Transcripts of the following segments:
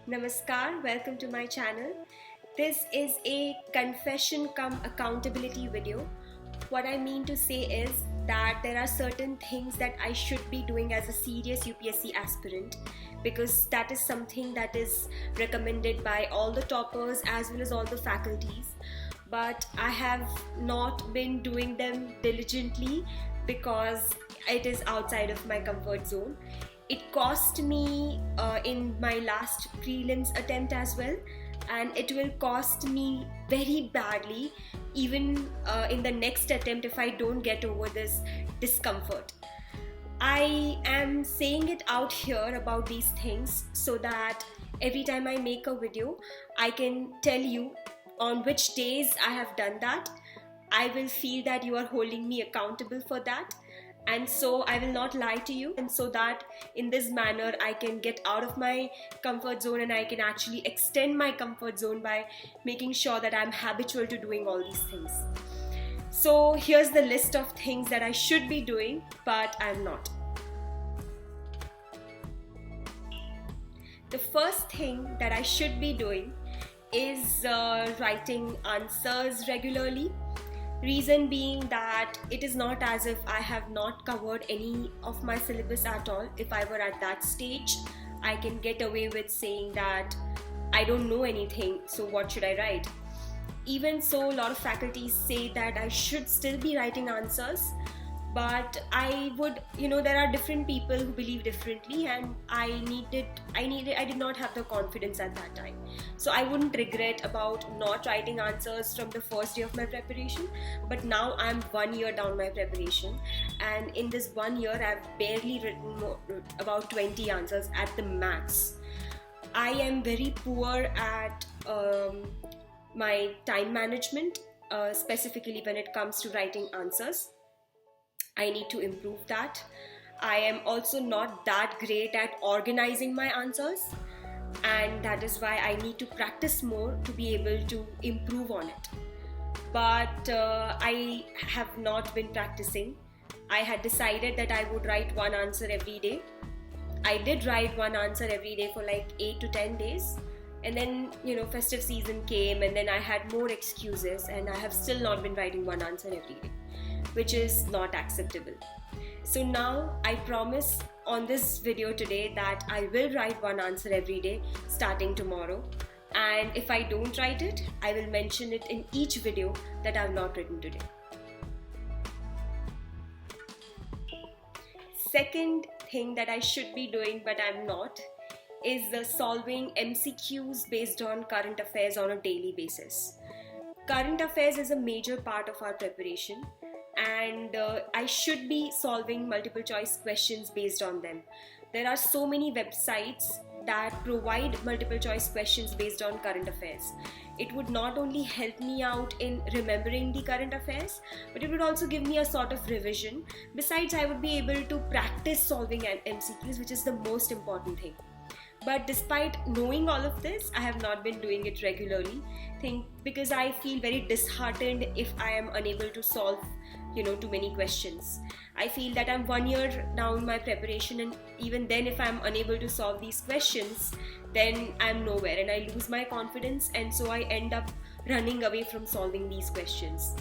Namaskar, welcome to my channel. This is a confession cum accountability video. What I mean to say is that there are certain things that I should be doing as a serious UPSC aspirant because that is something that is recommended by all the toppers as well as all the faculties. But I have not been doing them diligently because it is outside of my comfort zone. It cost me in my last prelims attempt as well, and it will cost me very badly even in the next attempt if I don't get over this discomfort. I am saying it out here about these things so that every time I make a video, I can tell you on which days I have done that. I will feel that you are holding me accountable for that, and so I will not lie to you, and so that in this manner I can get out of my comfort zone and I can actually extend my comfort zone by making sure that I'm habitual to doing all these things. So here's the list of things that I should be doing but I'm not. The first thing that I should be doing is writing answers regularly. Reason being that it is not as if I have not covered any of my syllabus at all. If I were at that stage, I can get away with saying that I don't know anything, so what should I write? Even so, a lot of faculties say that I should still be writing answers, but I would, there are different people who believe differently, and I did not have the confidence at that time. So I wouldn't regret about not writing answers from the first day of my preparation, but now I'm 1 year down my preparation, and in this 1 year I've barely written about 20 answers at the max. I am very poor at my time management, specifically when it comes to writing answers. I need to improve that. I am also not that great at organizing my answers, and that is why I need to practice more to be able to improve on it. But I have not been practicing. I had decided that I would write one answer every day. I did write one answer every day for like 8 to 10 days. And then, festive season came, and then I had more excuses, and I have still not been writing one answer every day, which is not acceptable. So now I promise on this video today that I will write one answer every day starting tomorrow, and if I don't write it, I will mention it in each video that I have not written today. Second thing that I should be doing but I'm not is solving MCQs based on current affairs on a daily basis. Current affairs is a major part of our preparation, and I should be solving multiple choice questions based on them. There are so many websites that provide multiple choice questions based on current affairs. It would not only help me out in remembering the current affairs, but it would also give me a sort of revision. Besides, I would be able to practice solving MCQs, which is the most important thing. But despite knowing all of this, I have not been doing it regularly. Because I feel very disheartened if I am unable to solve, too many questions. I feel that I'm 1 year down my preparation, and even then if I'm unable to solve these questions, then I'm nowhere and I lose my confidence, and so I end up running away from solving these questions.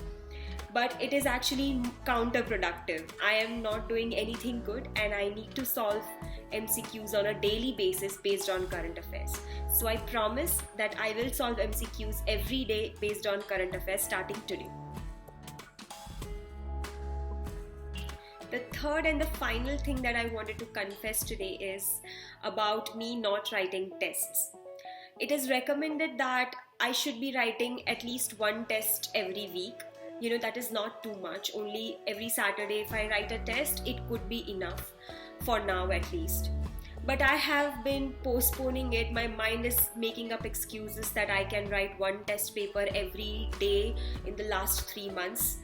But it is actually counterproductive. I am not doing anything good, and I need to solve MCQs on a daily basis based on current affairs. So I promise that I will solve MCQs every day based on current affairs starting today. The third and the final thing that I wanted to confess today is about me not writing tests. It is recommended that I should be writing at least one test every week. That is not too much. Only every Saturday if I write a test, it could be enough for now at least. But I have been postponing it. My mind is making up excuses that I can write one test paper every day in the last 3 months.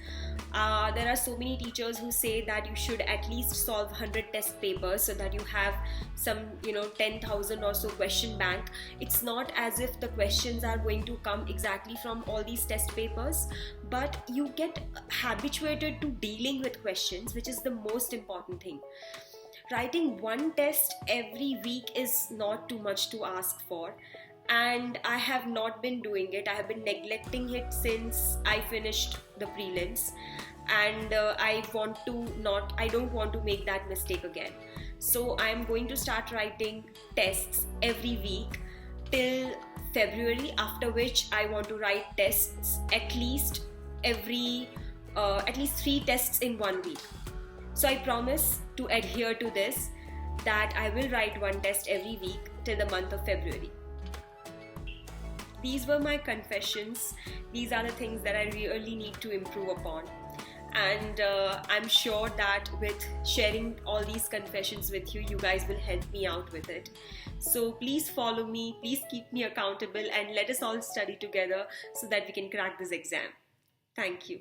There are so many teachers who say that you should at least solve 100 test papers so that you have some 10,000 or so question bank. It's not as if the questions are going to come exactly from all these test papers, but you get habituated to dealing with questions, which is the most important thing. Writing one test every week is not too much to ask for, and I have not been doing it. I have been neglecting it since I finished the prelims, and I don't want to make that mistake again. So I'm going to start writing tests every week till February, after which I want to write tests at least 3 tests in 1 week. So I promise to adhere to this, that I will write one test every week till the month of February. These were my confessions. These are the things that I really need to improve upon. And I'm sure that with sharing all these confessions with you, you guys will help me out with it. So please follow me, please keep me accountable, and let us all study together so that we can crack this exam. Thank you.